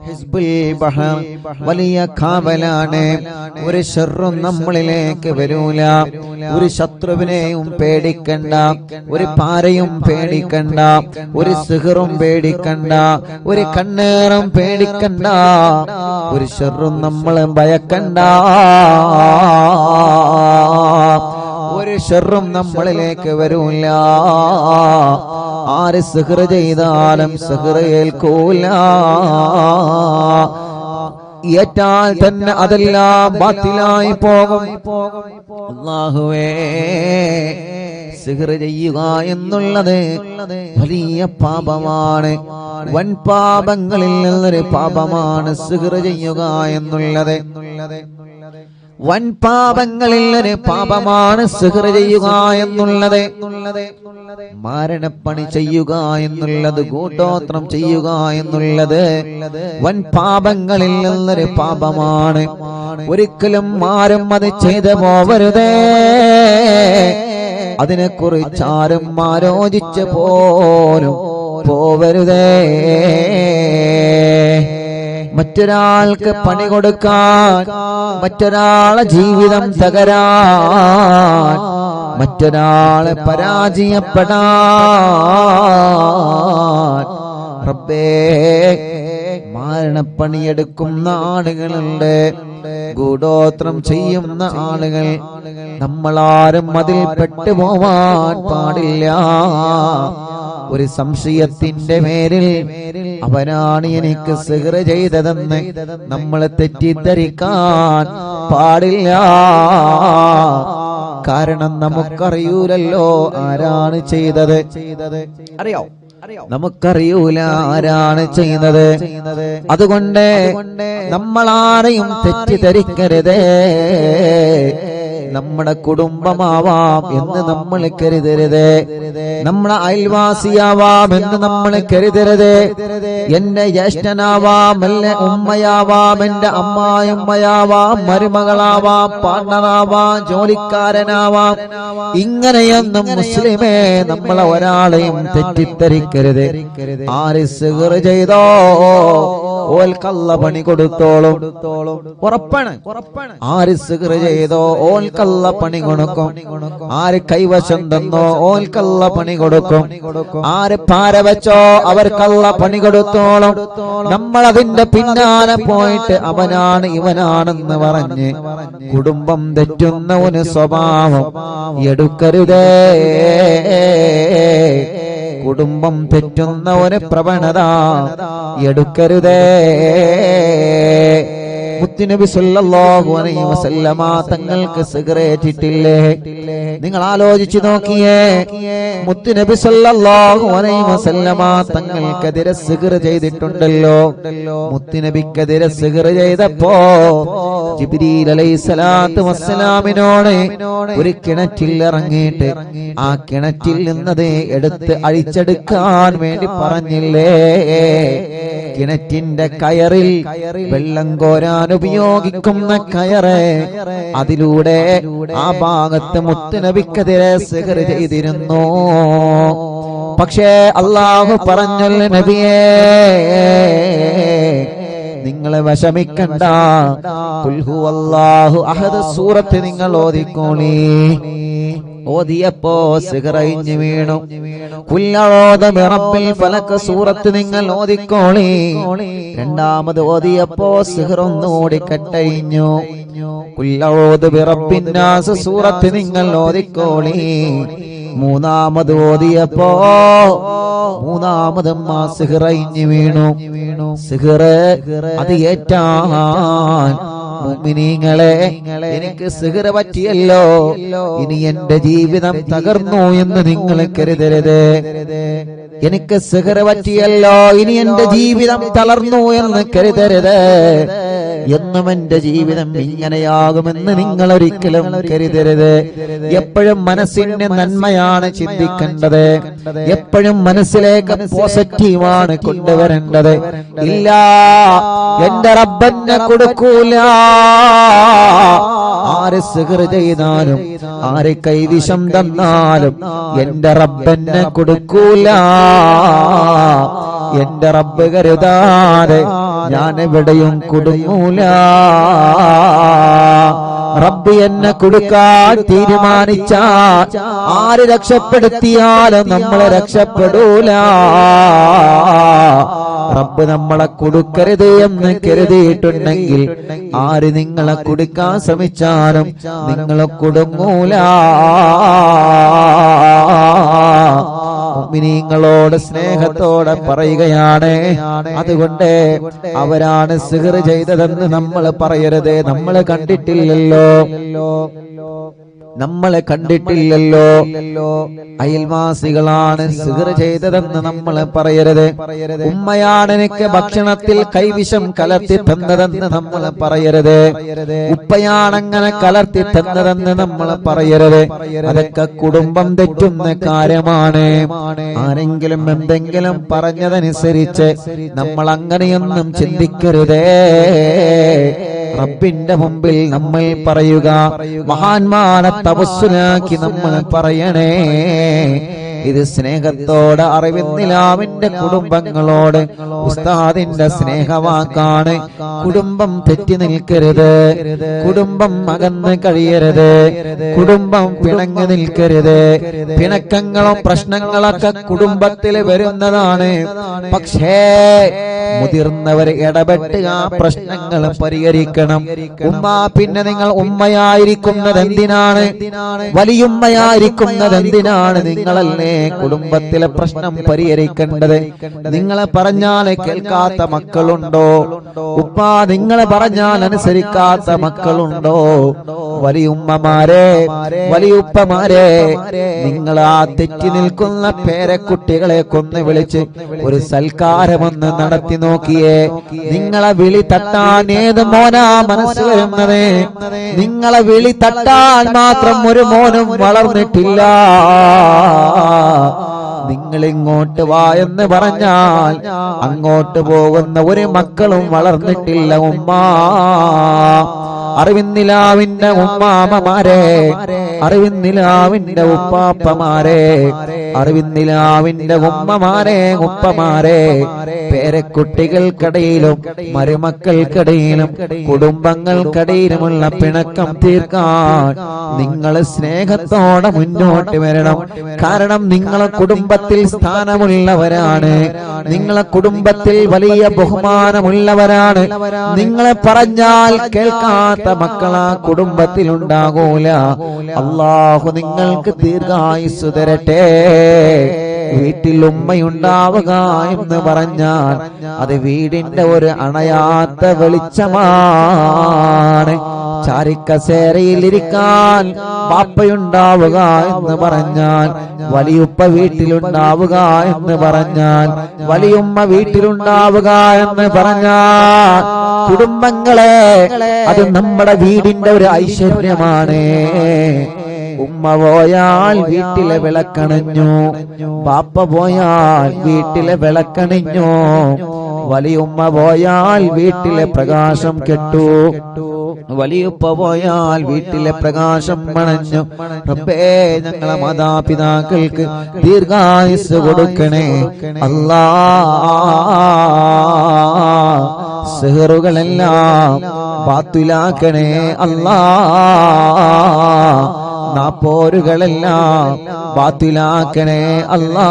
ഹിസ്ബുൽ ബഹർ വലിയ കാവലാണ്. ഒരു ശർറും നമ്മളിലേക്ക് വരൂല. ഒരു ശത്രുവിനെയും പേടിക്കണ്ട, ഒരു പാരയും പേടിക്കണ്ട, ഒരു സിഹറും പേടിക്കണ്ട, ഒരു കണ്ണേറും പേടിക്കണ്ട, ഒരു ശർറും നമ്മളെ ഭയക്കണ്ട. ഒരു ശർറും നമ്മളിലേക്ക് വരൂല. ആര് സിഹർ ചെയ്താലും സിഹർ ഏൽക്കൂല. ഏറ്റാൽ തന്നെ അതെല്ലാം ബാത്തിലായി പോകും. അല്ലാഹുവേ, സിഹർ ചെയ്യുക എന്നുള്ളത് വലിയ പാപമാണ്. വൻ പാപങ്ങളിൽ നിന്നൊരു പാപമാണ് സിഹർ ചെയ്യുക എന്നുള്ളത്. വൻ പാപങ്ങളിൽ ഒരു പാപമാണ് സിഹർ ചെയ്യുക എന്നുള്ളത്. മാരണപ്പണി ചെയ്യുക എന്നുള്ളത്, കൂട്ടോത്രം ചെയ്യുക എന്നുള്ളത് വൻ പാപങ്ങളിൽ നിന്നൊരു പാപമാണ്. ഒരിക്കലും ആരും അത് ചെയ്തു പോവരുതേ. അതിനെക്കുറിച്ച് ആരും ആലോചിച്ച് പോലും പോവരുതേ. മറ്റൊരാൾക്ക് പണി കൊടുക്കാൻ, മറ്റൊരാളെ ജീവിതം തകരാൻ, മറ്റൊരാളെ പരാജയപ്പെടാൻ റബ്ബേ മാരണപ്പണിയെടുക്കുന്ന ആളുകളുണ്ട്, ഗൂഢോത്രം ചെയ്യുന്ന ആളുകൾ. നമ്മളാരും അതിൽ പെട്ടുപോവാൻ പാടില്ല. ഒരു സംശയത്തിന്റെ പേരിൽ അവനാണ് എനിക്ക് സിഹർ ചെയ്തതെന്ന് നമ്മൾ തെറ്റിദ്ധരിക്കാൻ പാടില്ല. കാരണം നമുക്കറിയൂലല്ലോ ആരാണ് ചെയ്തത്. അറിയോ? നമുക്കറിയൂല ആരാണ് ചെയ്യുന്നത്. അതുകൊണ്ട് നമ്മളാരെയും തെറ്റിദ്ധരിക്കരുതേ. നമ്മുടെ കുടുംബമാവാം എന്ന് നമ്മൾ കരുതരുത്. നമ്മളെ അയൽവാസിയാവാം എന്ന് നമ്മൾ കരുതരുത്. എന്റെ ജ്യേഷ്ഠനാവാം, എന്റെ ഉമ്മയാവാം, എന്റെ അമ്മായിമ്മയാവാം, മരുമകളാവാം, പാർട്ണറാവാം, ജോലിക്കാരനാവാം. ഇങ്ങനെയൊന്നും മുസ്ലിമേ നമ്മളെ ഒരാളെയും തെറ്റിദ്ധരിക്കരുത്. ആര് സിഹർ ചെയ്തോ ഓൽക്കല്ല പണി കൊടുത്തോളും. ഉറപ്പാണ്. ആര് സിഹർ ചെയ്തോ ഓൽക്കല്ല പണി കൊടുക്കും. ആര് കൈവശം തന്നോ ഓൽക്കല്ല പണി കൊടുക്കും. ആര് പാര വെച്ചോ അവർക്കല്ല പണി കൊടുത്തോളും. നമ്മൾ അതിന്റെ പിന്നാലെ പോയിട്ട് അവനാണ് ഇവനാണെന്ന് പറഞ്ഞ് കുടുംബം തെറ്റുന്ന ഒരു സ്വഭാവം എടുക്കരുതേ. കുടുംബം തെറ്റുന്ന ഒരു പ്രവണത എടുക്കരുതേ. മുത്തുനബി സല്ലല്ലാഹു അലൈഹി വസല്ലമ തങ്ങൾക്ക് സിഗരറ്റിട്ടില്ലേ? നിങ്ങൾ ആലോചിച്ചു നോക്കിയേ. മുത്തുനബി സല്ലല്ലാഹു അലൈഹി വസല്ലമ തങ്ങൾക്കെതിരെ സിഗർ ചെയ്തിട്ടുണ്ടല്ലോ. മുത്തുനബിക്കെതിരെ സിഗർ ചെയ്തപ്പോ ജിബ്രീൽ അലൈഹിസ്സലാത്തു വസ്സലാമിനോട് ഒരു കിണറ്റിൽ ഇറങ്ങിയിട്ട് ആ കിണറ്റിൽ നിന്നത് എടുത്ത് അഴിച്ചെടുക്കാൻ വേണ്ടി പറഞ്ഞില്ലേ? കിണറ്റിന്റെ കയറിൽ വെള്ളം കോരാൻ ഉപയോഗിക്കുന്ന കയറ്, അതിലൂടെ ആ ഭാഗത്ത് മുത്തുനബിക്കെതിരെ സിഹർ ചെയ്തിരുന്നു. പക്ഷേ അല്ലാഹു പറഞ്ഞല്ലോ നബിയേ, നിങ്ങളെ വിഷമിക്കണ്ട. ഖുൽ ഹുവല്ലാഹു അഹദ് സൂറത്ത് നിങ്ങൾ ഓതിക്കോളി. ഓതിയപ്പോ സിഹർ അഴിഞ്ഞു വീണു. ഖുൽ അഊദു ബിറബ്ബിൽ ഫലക് സൂറത്ത് നിങ്ങൾ ഓതിക്കോളി. രണ്ടാമത് ഓതിയപ്പോ സിഹർ ഒന്നുകൂടി കട്ടഴിഞ്ഞു. ഖുൽ അഊദു ബിറബ്ബിൻ നാസ് സൂറത്ത് നിങ്ങൾ ഓതിക്കോളി. മൂന്നാമത് ഓതിയപ്പോ മൂന്നാമതും ആ സിഹർ അഴിഞ്ഞു വീണു. സിഹർ അത് ഏറ്റാൻ മുഅ്മിനീങ്ങളെ, എനിക്ക് സിഹർ പറ്റിയല്ലോ, ഇനി എന്റെ ജീവിതം തകർന്നു എന്ന് നിങ്ങൾ കരുതരുത്. എനിക്ക് സിഹർ പറ്റിയല്ലോ, ഇനി എന്റെ ജീവിതം തളർന്നു എന്ന് കരുതരുത്. എന്നും എന്റെ ജീവിതം ഇങ്ങനെയാകുമെന്ന് നിങ്ങൾ ഒരിക്കലും കരുതരുത്. എപ്പോഴും മനസ്സിന്റെ നന്മയാണ് ചിന്തിക്കേണ്ടത്. എപ്പോഴും മനസ്സിലേക്ക് പോസിറ്റീവാണ് കൊണ്ടുവരേണ്ടത്. ഇല്ല, എന്റെ റബ്ബന്നെ കൊടുക്കൂല. ആര് സിഹർ ചെയ്താലും ആര് കൈവിഷം തന്നാലും എന്റെ റബ്ബന്നെ കൊടുക്കൂല. എന്റെ റബ്ബ് കരുതാതെ ഞാൻ എവിടെയും കുടുങ്ങൂല. റബ്ബ് എന്നെ കൊടുക്കാൻ തീരുമാനിച്ചാൽ ആര് രക്ഷപ്പെടുത്തിയാലും നമ്മളെ രക്ഷപ്പെടൂല. റബ്ബ് നമ്മളെ കൊടുക്കരുത് എന്ന് കരുതിയിട്ടുണ്ടെങ്കിൽ ആര് നിങ്ങളെ കൊടുക്കാൻ ശ്രമിച്ചാലും നിങ്ങളെ കുടുങ്ങൂല. മുഅ്മിനീങ്ങളോട് സ്നേഹത്തോടെ പറയുകയാണ്. അതുകൊണ്ട് അവരാണ് സിഹർ ചെയ്തതെന്ന് നമ്മൾ പറയരുത്. നമ്മൾ കണ്ടിട്ടില്ലല്ലോ, നമ്മളെ കണ്ടിട്ടില്ലല്ലോ. അയൽവാസികളാണ് സിഹർ ചെയ്തതെന്ന് നമ്മൾ പറയരുത്. ഉമ്മയാണ് എനിക്ക് ഭക്ഷണത്തിൽ കൈവിഷം കലർത്തി തന്നതെന്ന് നമ്മൾ പറയരുത്. ഉപ്പയാണങ്ങനെ കലർത്തി തന്നതെന്ന് നമ്മൾ പറയരുത്. അതൊക്കെ കുടുംബം തെറ്റുന്ന കാര്യമാണ്. ആരെങ്കിലും എന്തെങ്കിലും പറഞ്ഞതനുസരിച്ച് നമ്മൾ അങ്ങനെയൊന്നും ചിന്തിക്കരുതേ. റബ്ബിന്റെ മുമ്പിൽ നമ്മൾ പറയുക, മഹാന്മാരെ തവസ്സുലാക്കി നമ്മൾ പറയണേ. ഇത് സ്നേഹത്തോടെ അറിവിന്നിലാവിന്റെ കുടുംബങ്ങളോട് ഉസ്താദിന്റെ സ്നേഹവാക്കാണ്. കുടുംബം തെറ്റി നിൽക്കരുത്, കുടുംബം അകന്ന് കഴിയരുത്, കുടുംബം പിണങ്ങി നിൽക്കരുത്. പിണക്കങ്ങളും പ്രശ്നങ്ങളൊക്കെ കുടുംബത്തിൽ വരുന്നതാണ്. പക്ഷേ മുതിർന്നവർ ഇടപെട്ട് ആ പ്രശ്നങ്ങൾ പരിഹരിക്കണം. ഉമ്മ, പിന്നെ നിങ്ങൾ ഉമ്മയായിരിക്കുന്നത് എന്തിനാണ്? വലിയുമ്മയായിരിക്കുന്നത് എന്തിനാണ്? നിങ്ങളല്ലേ കുടുംബത്തിലെ പ്രശ്നം പരിഹരിക്കേണ്ടത്. നിങ്ങളെ പറഞ്ഞാൽ കേൾക്കാത്ത മക്കളുണ്ടോ? ഉപ്പ നിങ്ങളെ പറഞ്ഞാൽ അനുസരിക്കാത്ത മക്കളുണ്ടോ? വലിയുമ്മമാരെ, വലിയുപ്പമാരെ, നിങ്ങൾ ആ തെറ്റി നിൽക്കുന്ന പേരക്കുട്ടികളെ കൊന്ന് വിളിച്ച് ഒരു സൽക്കാരമൊന്ന് നടത്തി നോക്കിയേ. നിങ്ങളെ വിളി തട്ടാൻ ഏത് മോനാ മനസ്സ് വരുന്നത്? നിങ്ങളെ വിളി തട്ടാൻ മാത്രം ഒരു മോനും വളർന്നിട്ടില്ല. നിങ്ങൾ ഇങ്ങോട്ട് വാ എന്ന് പറഞ്ഞാൽ അങ്ങോട്ട് പോകുന്ന ഒരു മക്കളും വളർന്നിട്ടില്ല. ഉമ്മ, അറിവിന്നിലാവിന്റെ ഉമ്മാമമാരെ, അറിവിന്നിലാവിന്റെ ഉപ്പാപ്പമാരെ, അറിവിന്നിലാവിന്റെ ഉമ്മമാരെ, ഉപ്പമാരെ, പേരക്കുട്ടികൾക്കിടയിലും മരുമക്കൾക്കിടയിലും കുടുംബങ്ങൾക്കിടയിലുമുള്ള പിണക്കം തീർക്കാൻ നിങ്ങൾ സ്നേഹത്തോടെ മുന്നോട്ട് വരണം. കാരണം നിങ്ങളെ കുടുംബത്തിൽ സ്ഥാനമുള്ളവരാണ്, നിങ്ങളെ കുടുംബത്തിൽ വലിയ ബഹുമാനമുള്ളവരാണ്. നിങ്ങളെ പറഞ്ഞാൽ കേൾക്കാത്ത മക്കളാ കുടുംബത്തിൽ ഉണ്ടാകൂല. അല്ലാഹു നിങ്ങൾക്ക് ദീർഘായുസ്സ് തരട്ടെ. വീട്ടിൽ ഉമ്മയുണ്ടാവുക എന്ന് പറഞ്ഞാൽ അത് വീടിന്റെ ഒരു അണയാത്ത വെളിച്ചമാണ്. ചാരിക്കസേരയിലിരിക്കാൻ ബാപ്പയുണ്ടാവുക എന്ന് പറഞ്ഞാൽ, വലിയുപ്പ വീട്ടിലുണ്ടാവുക എന്ന് പറഞ്ഞാൽ, വലിയുമ്മ വീട്ടിലുണ്ടാവുക എന്ന് പറഞ്ഞാൽ, കുടുംബങ്ങളെ അത് നമ്മുടെ വീടിന്റെ ഒരു ഐശ്വര്യമാണ്. ഉമ്മ പോയാൽ വീട്ടിലെ വിളക്കണഞ്ഞു, ബാപ്പ പോയാൽ വീട്ടിലെ വിളക്കണിഞ്ഞു, വലിയുമ്മ പോയാൽ വീട്ടിലെ പ്രകാശം കെട്ടു, വലിയുപ്പ പോയാൽ വീട്ടിലെ പ്രകാശം മണഞ്ഞു. റബ്ബേ, ഞങ്ങളെ മാതാപിതാക്കൾക്ക് ദീർഘായുസ്സ് കൊടുക്കണേ അല്ലാ. സിഹറുകളെല്ലാം ബാത്തിലാക്കണേ അല്ലാ. നാപ്പോരുകളെല്ലാം ബാത്തിലാക്കണേ അല്ലാ.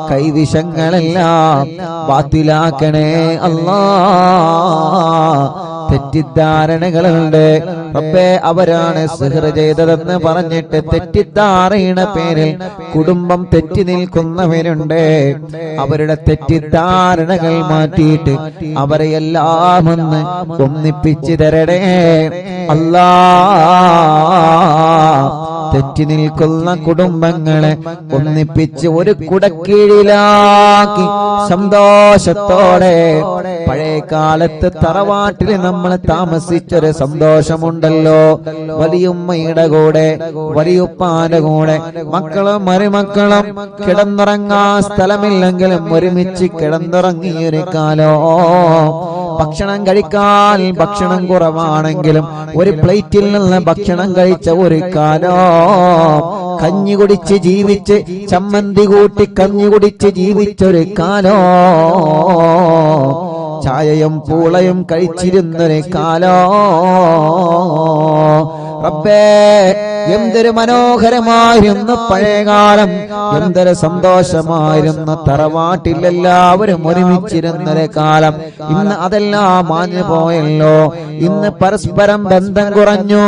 കൈവിഷങ്ങളെല്ലാം ബാത്തിലാക്കണേ അല്ലാ. തെറ്റിദ്ധാരണകളുണ്ട്. റബ്ബേ, അവരാണ് സിഹർ ചെയ്തതെന്ന് പറഞ്ഞിട്ട് തെറ്റിദ്ധാരണ പേരിൽ കുടുംബം തെറ്റി നിൽക്കുന്നവരുണ്ട്. അവരുടെ തെറ്റിദ്ധാരണകൾ മാറ്റിയിട്ട് അവരെ എല്ലാം ഒന്ന് ഒന്നിപ്പിച്ചു തരണേ അല്ലാ. തെറ്റി നിൽക്കുന്ന കുടുംബങ്ങളെ ഒന്നിപ്പിച്ച് ഒരു കുടക്കീഴിലാക്കി സന്തോഷത്തോടെ, പഴയ കാലത്ത് തറവാട്ടിൽ നമ്മൾ താമസിച്ചൊരു സന്തോഷമുണ്ടല്ലോ. വലിയുമ്മയുടെ കൂടെ, വലിയുപ്പാന്റെ കൂടെ, മക്കളും മരുമക്കളും കിടന്നുറങ്ങാൻ സ്ഥലമില്ലെങ്കിലും ഒരുമിച്ച് കിടന്നുറങ്ങിയൊരു കാലോ. ഭക്ഷണം കഴിക്കാൻ ഭക്ഷണം കുറവാണെങ്കിലും ഒരു പ്ലേറ്റിൽ നിന്ന് ഭക്ഷണം കഴിച്ച ഒരു കാലം, കഞ്ഞി കുടിച്ച് ജീവിച്ച് ചമ്മന്തി കൂട്ടി കഞ്ഞി കുടിച്ച് ജീവിച്ചൊരു കാലം, ചായയും പൂളയും കഴിച്ചിരുന്നൊരു കാലം. റബ്ബേ, എന്തൊരു മനോഹരമായിരുന്നു പഴയകാലം, എന്തൊരു സന്തോഷമായിരുന്നു തറവാട്ടിൽ എല്ലാവരും ഒരുമിച്ചിരുന്നൊരു കാലം. ഇന്ന് അതെല്ലാം മാഞ്ഞു പോയല്ലോ. ഇന്ന് പരസ്പരം ബന്ധം കുറഞ്ഞു,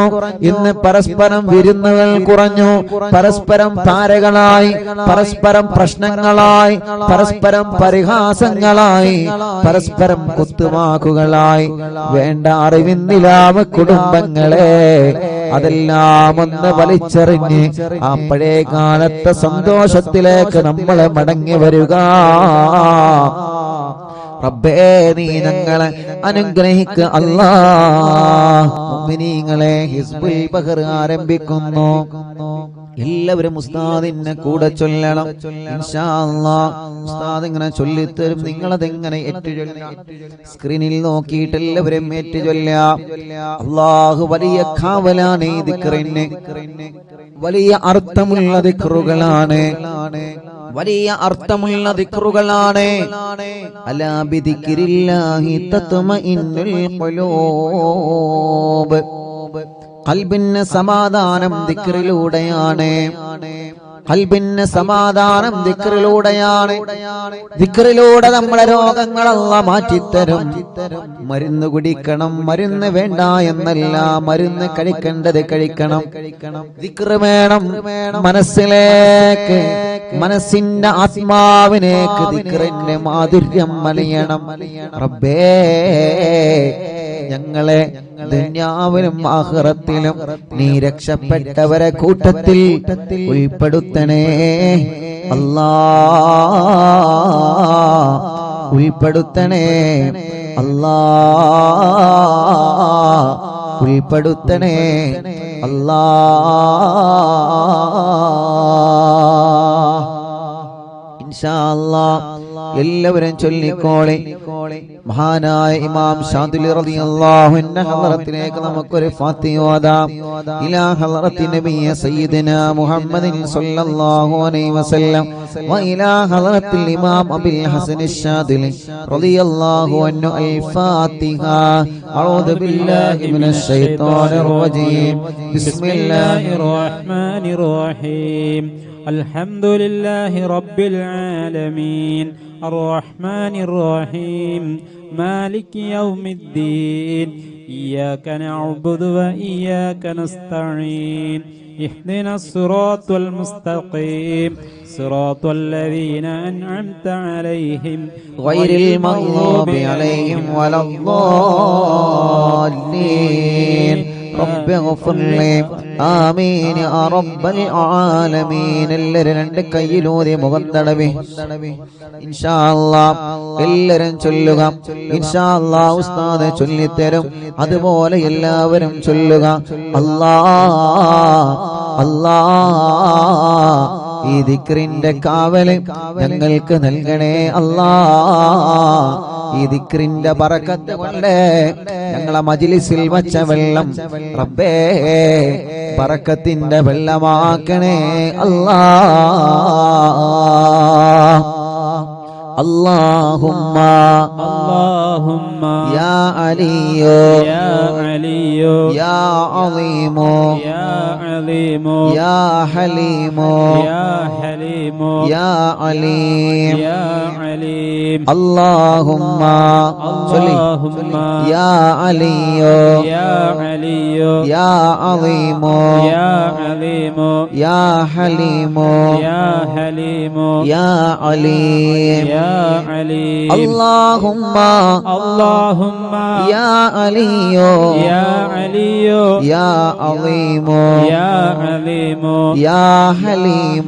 ഇന്ന് പരസ്പരം വിരുന്നുകൾ കുറഞ്ഞു, പരസ്പരം താരകളായി, പരസ്പരം പ്രശ്നങ്ങളായി, പരസ്പരം പരിഹാസങ്ങളായി, പരസ്പരം കുത്തുവാക്കുകളായി. വേണ്ട അറിവിന്നിലാവ് കുടുംബങ്ങളെ, അതെല്ലാം ഒന്ന് വലിച്ചെറിഞ്ഞ് ആ പഴയ കാലത്തെ സന്തോഷത്തിലേക്ക് നമ്മൾ മടങ്ങി വരിക. റബ്ബേ, നീ ഞങ്ങളെ അനുഗ്രഹിക്കുക അല്ലാഹ്. മുഅ്മിനീങ്ങളെ, ഹിസ്ബുൽ ബഹർ ആരംഭിക്കുന്നു. എല്ലാവരും ഉസ്താദിനെ കൂടെ ചൊല്ലണം ഇൻഷാ അല്ലാഹ്. ഉസ്താദ് ഇങ്ങനെ ചൊല്ലിത്തരും, നിങ്ങളതെങ്ങനെ സ്ക്രീനിൽ നോക്കിയിട്ട് എല്ലാവരും ഏറ്റു ചൊല്ലാം. അല്ലാഹു വലിയ കാവലാണ് ഈ ദിക്റിന്, വലിയ അർത്ഥമുള്ള ദിക്റുകളാണ്, വലിയ അർത്ഥമുള്ള ദിക്റുകളാണ്. അലാ ബിദിക്രില്ലാഹി തത്മഇന്നുൽ ഖുലൂബ്. ഖൽബിന് സമാധാനം ദിക്റിലൂടെയാണ്, ഖൽബിന് സമാധാനം ദിക്റിലൂടെയാണ്. ദിക്റിലൂടെ നമ്മുടെ രോഗങ്ങൾ അല്ലാഹ് മാറ്റിത്തരും. മരുന്ന് കുടിക്കണം, മരുന്ന് വേണ്ട എന്നല്ല, മരുന്ന് കഴിക്കേണ്ടത് കഴിക്കണം. ദിക്റ് വേണം മനസ്സിലേക്ക്, മനസ്സിന്റെ ആത്മാവിനേക്ക് ദിക്റിന്റെ മാധുര്യം മലയണം. റബ്ബേ, ഞങ്ങളെ ദുനിയാവിലും ആഖിറത്തിലും നീ രക്ഷപ്പെട്ടവരെ കൂട്ടത്തിൽ ഉൾപ്പെടുത്തണേ അല്ലാഹ്, ഉൾപ്പെടുത്തണേ അല്ലാഹ്, ഉൾപ്പെടുത്തണേ അല്ലാഹ്. ഇൻഷാ അല്ലാഹ് എല്ലാവരും ചൊല്ലിക്കോളെ. മഹാനായ ഇമാം ശാദിലി റളിയല്ലാഹു അൻഹു ഹളറത്തിലേക്ക് നമുക്കൊരു ഫാത്തിഹ ഓതാം. ഇലാ ഹളറത്തി നബിയ സയ്യിദനാ മുഹമ്മദിൻ സ്വല്ലല്ലാഹു അലൈഹി വസല്ലം വ ഇലാ ഹളറത്തിൽ ഇമാം അബുൽ ഹസൻ അശ്ശാദിലി റളിയല്ലാഹു അൻഹു അൽ ഫാത്തിഹ. അഊദു ബില്ലാഹി മിനശ് ശൈത്വാനിർ റജീം. ബിസ്മില്ലാഹിർ റഹ്മാനിർ റഹീം. അൽഹംദുലില്ലാഹി റബ്ബിൽ ആലമീൻ അർറഹ്മാനിർ റഹീം മാലികി യൗമിദ്ദീൻ ഇയ്യാക നഅ്ബുദു വ ഇയ്യാക നസ്തഈൻ ഇഹ്ദിനസ് സിറാത്തൽ മുസ്തഖീം സിറാത്തൽ ലദീന അൻഅംത അലൈഹിം ഗൈറിൽ മഗ്ദൂബി അലൈഹിം വലദ്ദാല്ലീൻ. റബ്ബി ഗ്ഫിർ ലി ആമീൻ യാ റബ്ബൽ ആലമീൻ. എല്ലാവരും രണ്ട് കൈയിലൂതി മുഖം തടവി ഇൻഷാ അല്ലാഹ് എല്ലാവരും ചൊല്ലുക. ഇൻഷാ അല്ലാഹ് ഉസ്താദ് ചൊല്ലിത്തരും, അതുപോലെ എല്ലാവരും ചൊല്ലുക. അല്ലാഹ് അല്ലാഹ്, ഈ ദിക്റിന്റെ കാവല് ഞങ്ങൾക്ക് നൽകണേ അല്ലാഹ്. ഈ ദിക്റിന്റെ ബറക്കത്ത് കൊണ്ട് ഞങ്ങളെ മജ്ലിസിൽ വച്ച വെള്ളം റബ്ബേ ബറക്കത്തിന്റെ വെള്ളമാക്കണേ അല്ലാഹ്. اللهم اللهم يا علي يا علي يا عظيم يا عظيم يا حليم يا حليم يا عليم يا عليم. اللهم اللهم يا علي يا علي يا عظيم يا عظيم يا حليم يا حليم يا عليم يا عليم. اللهم اللهم يا علي يا علي يا عظيم يا عظيم يا حليم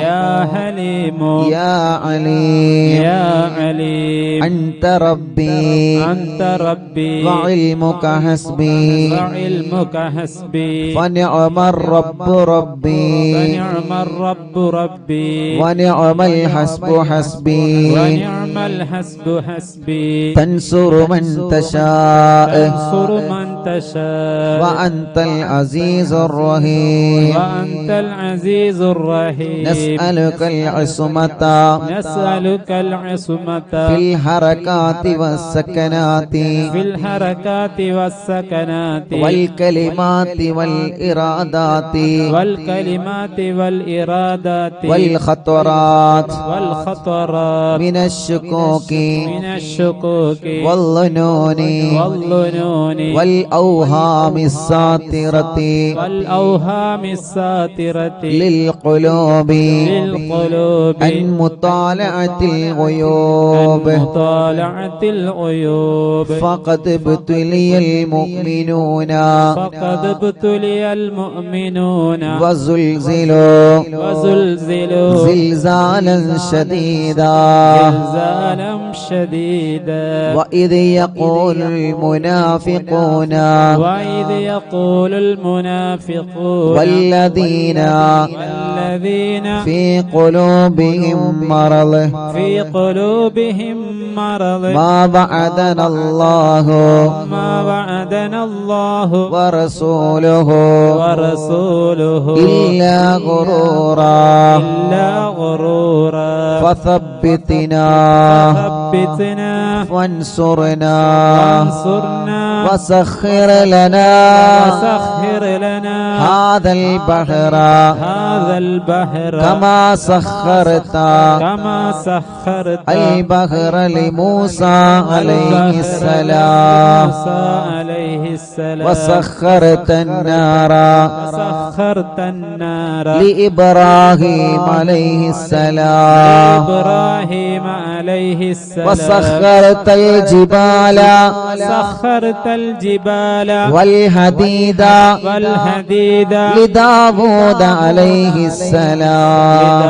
يا حليم يا عليم يا عليم. أنت ربي أنت ربي وعلمك حسبي وعلمك حسبي فنعم الرب ربي فنعم الرب ربي ونعم الحسب حسبي ونعم نعم الحسب حسبي تنصر من تشاء تنصر من تشاء وأنت العزيز الرحيم وأنت العزيز الرحيم نسألك العصمة نسألك العصمة في الحركات والسكنات في الحركات والسكنات والكلمات والإرادات والكلمات والإرادات والخطرات والخطرات من الشكوك من الشكوك والظنون والظنون والأوهام الساطرة والأوهام الساترة للقلوب للقلوب عن مطالعة الغيوب مطالعة الغيوب فقد ابتلي المؤمنون فقد ابتلي المؤمنون وزلزلوا وزلزلوا زلزالا شديدا زلزالا شديدا وإذ يقول المنافقون وإذ يقول المنافقون والذين في قلوبهم مرض في قلوبهم مرض ما بعدنا الله ورسوله إلا غرورا فثبتنا وانصرنا وسخر لنا هذا البحر كما سخرت البحر لموسى عليه السلام وسخرت النار لإبراهيم عليه السلام وسخرت الجبال والحديد لداود عليه السلام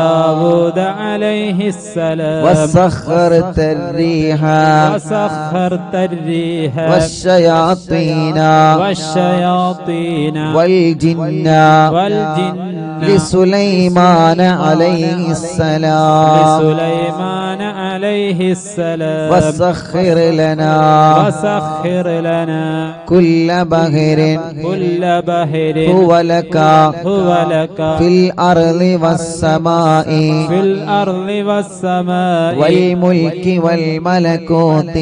وسخرت الريح والشياطين والجن لسليمان عليه السلام وسخر لنا كل بحر هو لك في الأرض والسماء والملك والملكوت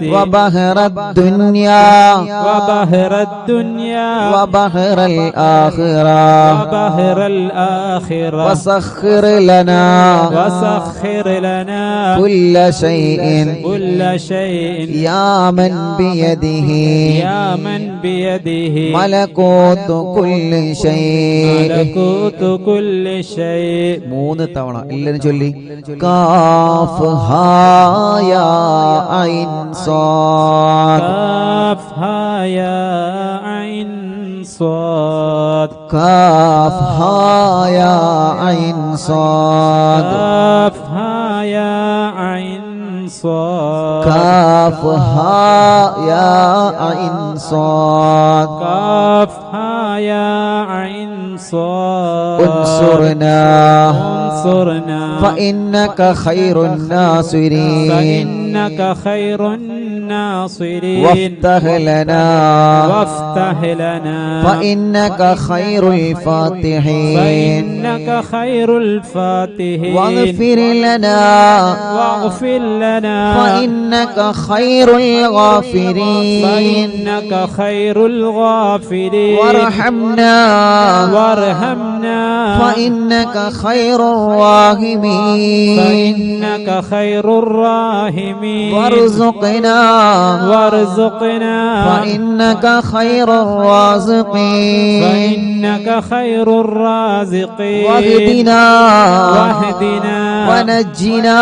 وبحر الدنيا وبحر الآخرة وسخر لنا كل شيء يا من بيده ملكوت كل شيء മൂന്ന് തവണ എല്ലാരും ചൊല്ലി കാഫ് ഹാ യാ ഐൻ സാദ് കാഫ് ഹാ യാ ഐൻ صاد كاف ها يا عين صاد كاف ها يا عين صاد كاف ها يا عين صاد كاف ها يا عين صاد انصرنا فإنك خير الناصرين وافتح لنا فإنك خير الفاتحين واغفر لنا فإنك خير الغافرين وارحمنا فإنك خير الراحمين وارزقنا فإنك خير الرازقين واهدنا ونجنا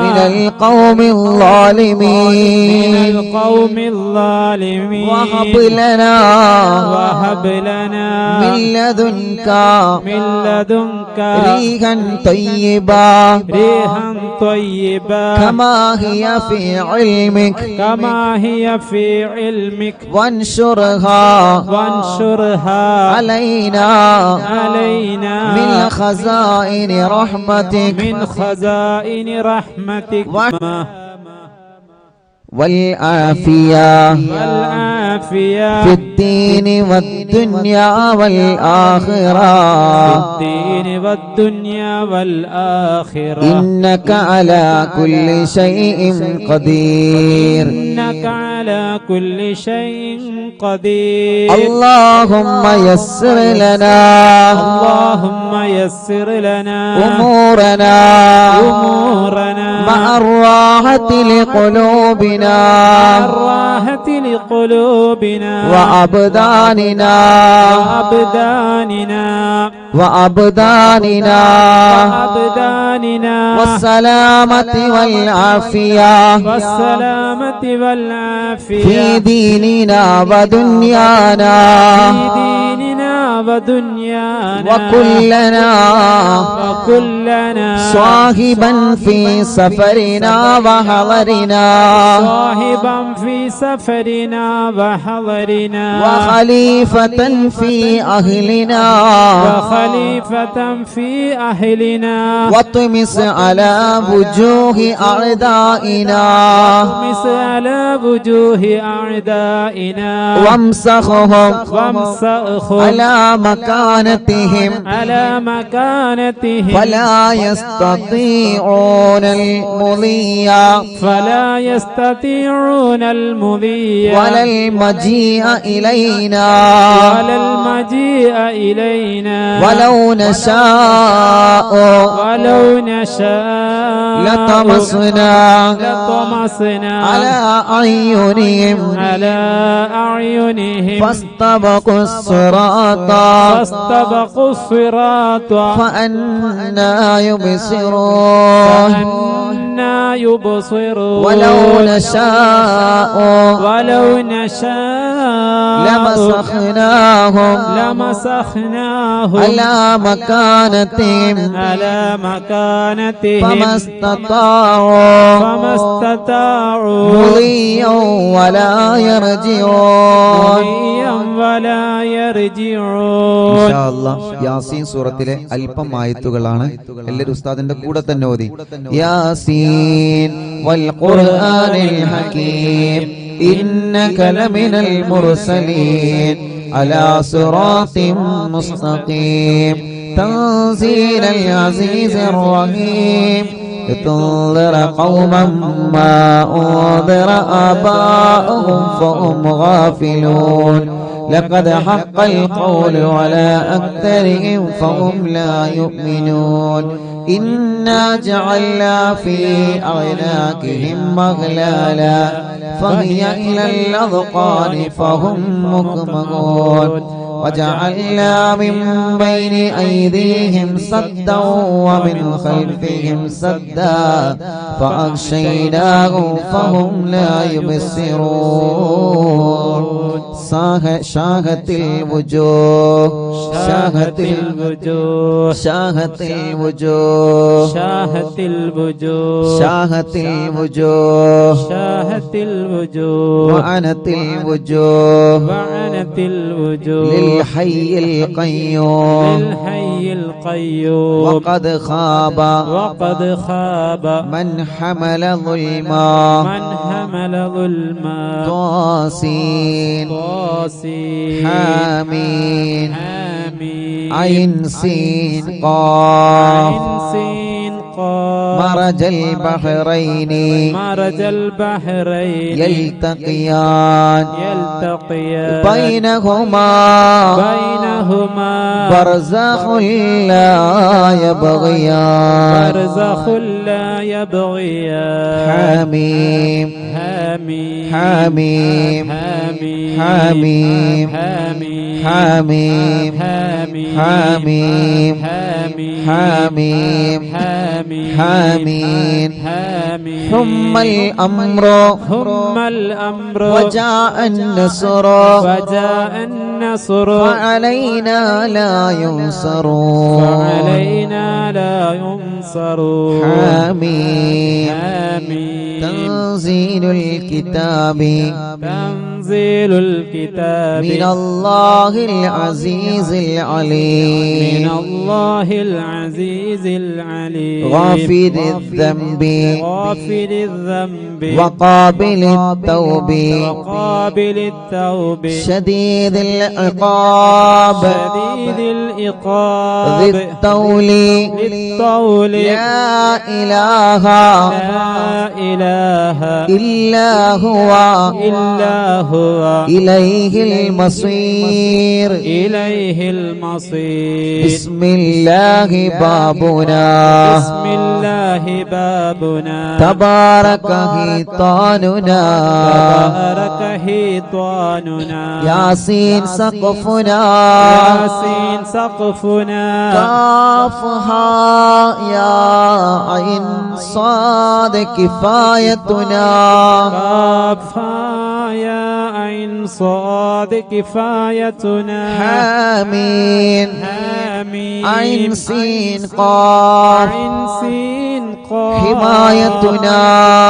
من القوم الظالمين وهب لنا من لدنك مكة ريحا طيبا ريحا طيبا كما هي في علمك كما هي في علمك وانشرها علينا من خزائن رحمتك والعافية في الدين والدنيا والآخرة إنك على كل شيء قدير اللهم يسر لنا أمورنا مع الراحة لقلوبنا وأبداننا والسلامة والعافية في ديننا ودنيانا وكلنا صاحبا في سفرنا وحضرنا وخليفة في أهلنا واطمس على وجوه أعدائنا وامسخهم على مكانتهم فلا يستطيعون المضي ولا المجيء إلينا ولو نشاء لطمسنا على أعينهم فاستبقوا الصراط فأنا يبصرون ولو نشاء لمسخناهم على مكانتهم فما استطاعوا مضيا ولا يرجعون ഇൻഷാ അല്ലാഹ് യാസീൻ സൂറത്തിലെ അല്പം ആയത്തുകളാണ്. എല്ലാവരും ഉസ്താദിന്റെ കൂടെ തന്നെ ഓതി. യാസീൻ വൽ ഖുർആനിൽ ഹകീം ഇന്നക ലമിനൽ മുർസലീൻ അലാ സിറാത്തിൻ മുസ്തഖീം തൻസീലൽ അസീസിർ റഹീം لتنذر قوما ما أنذر آباؤهم فهم غافلون لقد حق القول على أكثرهم فهم لا يؤمنون إنا جعلنا في أعناقهم أغلالا فهي إلى الأذقان فهم مقمحون وجعلنا من بين أيديهم سدا ومن خلفهم سدا فأغشيناهم فهم لا يبصرون شاهت الوجوه وعنت الوجوه للحي القيوم وقد خاب من حمل ظلما طاسين حامين عين سين قاف مرج البحرين يلتقيان بينهما برزخ لا يبغيان حميم حميم حميم حميم حميم حميم حميم ثم الأمر وجاء النصر النصر فعلينا لا ينصر فعلينا لا ينصر حميم آمين تنزيل الكتاب تنزيل الكتاب من الله العزيز العليم من الله العزيز العليم غافر الذنب غافر الذنب وقابل التوب وقابل التوب شديد العقاب شديد العقاب ذي الطول للطول لا إله لا إله إلا هو إلا هو إليه المصير إليه المصير بسم الله بابنا بسم الله بابنا تبارك حيطاننا تبارك حيطاننا ياسين سقفنا ياسين سقفنا كافها يا عين صاد كفايتنا كافها يا عين صاد كفايتنا حامين آمين عين سين قاف عين سين قاف حمايتنا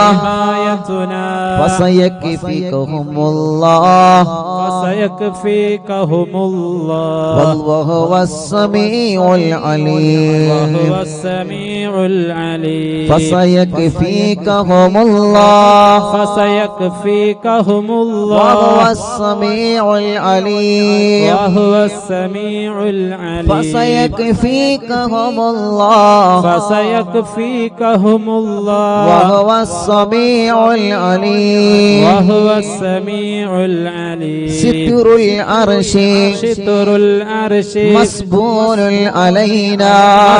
حمايتنا فسيكفيكهم الله فسيكفيكهم الله والله السميع العليم وهو السميع العليم فسيكفيكهم الله فسيكفيكهم الله وهو السميع العليم وهو السميع العليم فسيكفيكهم الله فسيكفيكهم الله وهو السميع العليم وهو السميع العليم ستر العرش ستر العرش مسبول علينا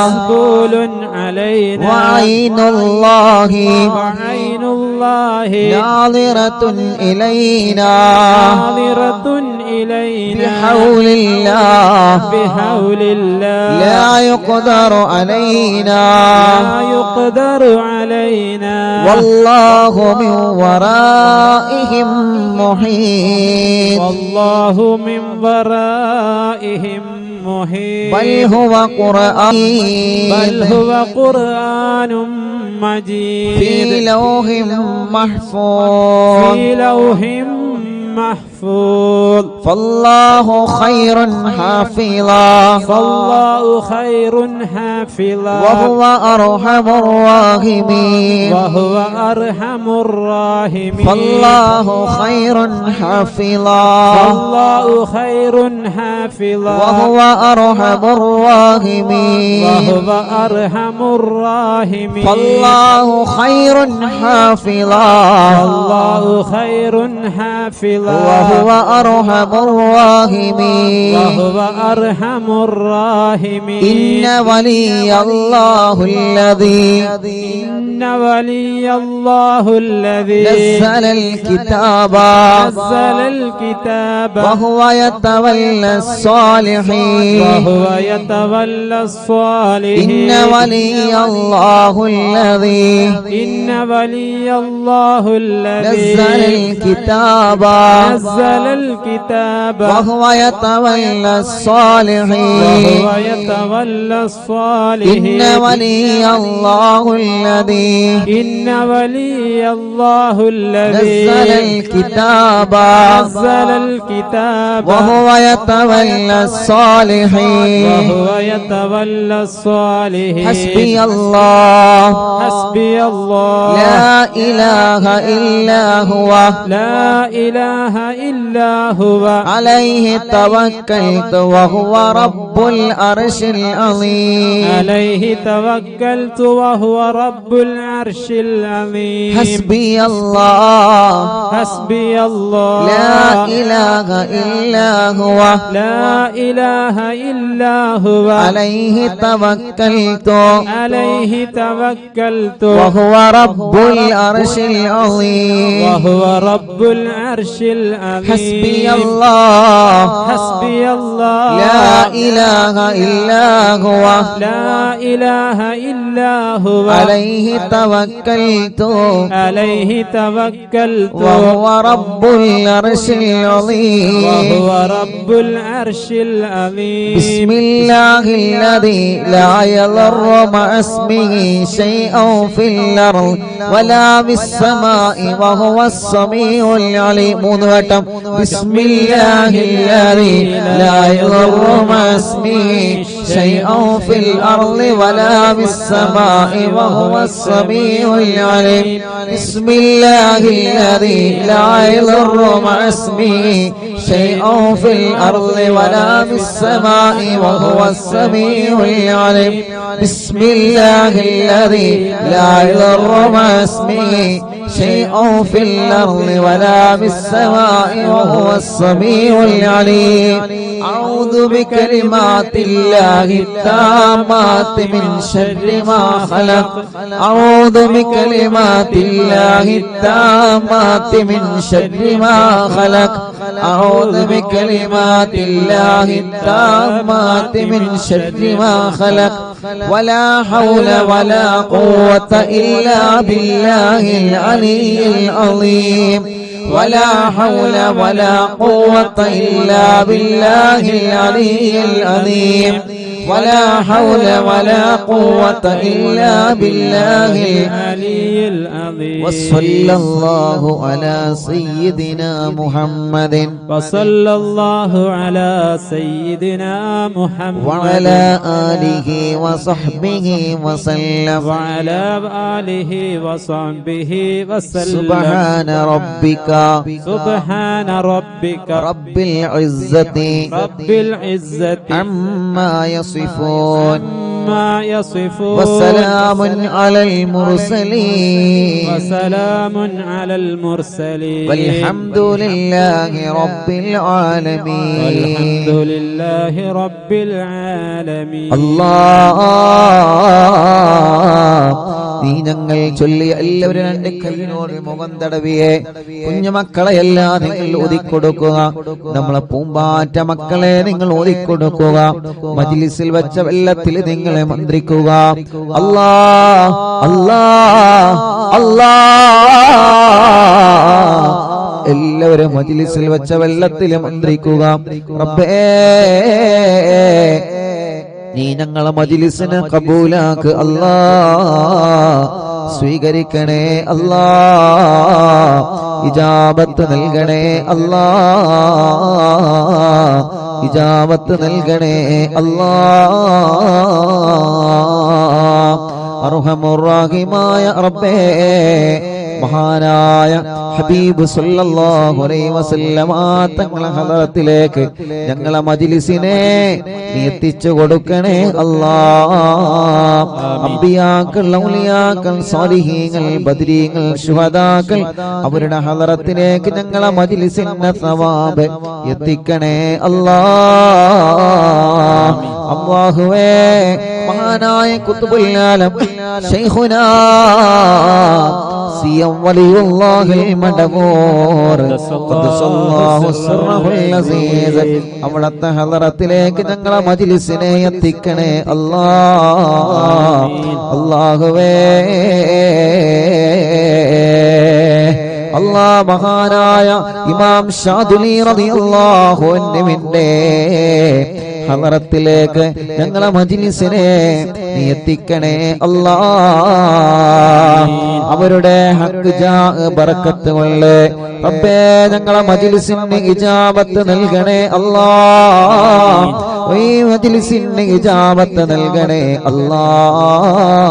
مسبول علينا وعين الله وعين الله ناظرة إلينا ناظرة إلينا بحول الله بحول الله لا يقدر علينا لا يقدر علينا والله من ورائهم محيط والله من ورائهم محيط بل هو قرآن بل هو قرآن مجيد في لوح محفوظ في لوح محفوظ فالله خير حافظا فالله خير حافظا وهو أرحم الراحمين وهو أرحم الراحمين فالله خير حافظا فالله خير حافظا وهو أرحم الراحمين وهو أرحم الراحمين فالله خير حافظا فالله خير حافظا وهو أرحم الراحمين وهو أرحم الراحمين إن ولي الله الذي إن ولي الله الذي نزل الكتاب نزل الكتاب وهو يتولى الصالحين وهو يتولى الصالحين إن ولي الله الذي إن ولي الله الذي نزل الكتاب نزل الكتاب وهو يتولى الصالحين وهو يتولى الصالحين إن ولي الله الذي إن ولي الله الذي نزل الكتاب نزل الكتاب وهو يتولى الصالحين وهو يتولى الصالحين حسبي الله حسبي الله لا إله إلا هو لا إله إلا هو عليه توكلت وهو رب العرش العظيم عليه توكلت وهو رب العرش العظيم حسبي الله حسبي الله لا إله إلا هو لا إله إلا هو عليه توكلت عليه توكلت وهو رب العرش العظيم وهو رب العرش العظيم حسبي الله حسبي الله لا إله إلا هو لا إله إلا هو عليه توكلت عليه توكلت وهو رب العرش العظيم وهو رب العرش العظيم بسم الله الذي لا يضر مع اسمه شيء في الأرض ولا في السماء وهو السميع العليم. بسم الله الذي لا يضر مع اسمه شيء في الأرض ولا في السماء وهو السميع العليم. بسم الله الذي لا يضر مع اسمه شيء في الأرض ولا في السماء وهو السميع العليم. بسم الله الذي لا يضر مع اسمه شيء في الأرض ولا في السماء وهو السميع العليم. أعوذ بكلمات الله التامات من شر ما خلق. أعوذ بكلمات الله التامات من شر ما خلق. أعوذ بكلمات الله التامات من شر ما خلق. ولا حول ولا قوة إلا بالله العلي العظيم. ولا حول ولا قوة إلا بالله العلي العظيم. ولا حول ولا قوة إلا بالله العلي العظيم. وصلى الله على سيدنا محمد وصلى الله على سيدنا محمد وعلى آله وصحبه وسلم. وعلى آله وصحبه وسلم. سبحان ربك سبحان ربك رب العزة رب العزة عما يصفون عما يصفون وسلام على المرسلين وسلام على المرسلين والحمد لله رب العالمين. والحمد لله رب العالمين. നീ ഞങ്ങൾ ചൊല്ലിയ എല്ലാവരും രണ്ട് കൈയിനോട് മുഖം തടവിയെ കുഞ്ഞുമക്കളെല്ലാം നിങ്ങൾ ഓതിക്കൊടുക്കുക. നമ്മളെ പൂമ്പാറ്റ മക്കളെ നിങ്ങൾ ഓതിക്കൊടുക്കുക. മജ്ലിസിൽ വെച്ച വെള്ളത്തിൽ നിങ്ങളെ മന്ത്രിക്കുക. അല്ലാ അല്ലാ അല്ലാ എല്ലാവരും മജ്ലിസിൽ വെച്ച വെള്ളത്തിൽ മന്ത്രിക്കുക. റബ്ബേ നീ ഞങ്ങളെ മജ്ലിസിനെ കബൂലാക്ക് അല്ലാ. സ്വീകരിക്കണേ അല്ലാ. ഇജാബത്ത് നൽകണേ അല്ലാ. ഇജാബത്ത് നൽകണേ അല്ലാ. അർഹമുർ റഹീമായ റബ്ബേ മഹാനായ ഹബീബ് സല്ലല്ലാഹു അലൈഹി വസല്ലമ തങ്ങളെ ഹദറത്തിലേക്ക് ഞങ്ങളെ മജ്ലിസിനെ നീ എത്തിച്ചു കൊടുക്കണേ അല്ലാഹ്. അംബിയാക്കൾ, ഔലിയാക്കൾ, സാലിഹീങ്ങൾ, ബദരീങ്ങൾ, ശുഹദാക്കൾ അവരുടെ ഹദറത്തിലേക്ക് ഞങ്ങളെ മജ്ലിസിന്റെ സവാബ് എത്തിക്കണേ അല്ലാഹ്. അല്ലാഹുവേ മഹാനായ ഖുത്ബുൽ ആലം ശൈഖുനാ സിയം വലിയുല്ലാഹിൽ മടവൂർ ഖദ്ദസല്ലാഹു സിർറഹുൽ അസീസ് അവിടുത്തെ ഹദറത്തിലേക്ക് ഞങ്ങളെ മജ്ലിസിനെ എത്തിക്കണേ അല്ലാഹ്. അല്ലാഹുവേ അല്ലാഹ് മഹാനായ ഇമാം ഷാദുലി റളിയല്ലാഹു അൻഹുവിന്റെ ഹദറത്തിലേക്ക് ഞങ്ങളെ മജ്ലിസിനെ നീ എത്തിക്കണേ അല്ലാഹ്. അവരുടെ ഹക്ക് ജാ ബറക്കത്ത് കൊണ്ട് റബ്ബേ ഞങ്ങളെ മജ്ലിസിന് ഇജാബത്ത് നൽകണേ അല്ലാഹ്. ഈ മജ്ലിസിന് ഇജാബത്ത് നൽകണേ അല്ലാഹ്.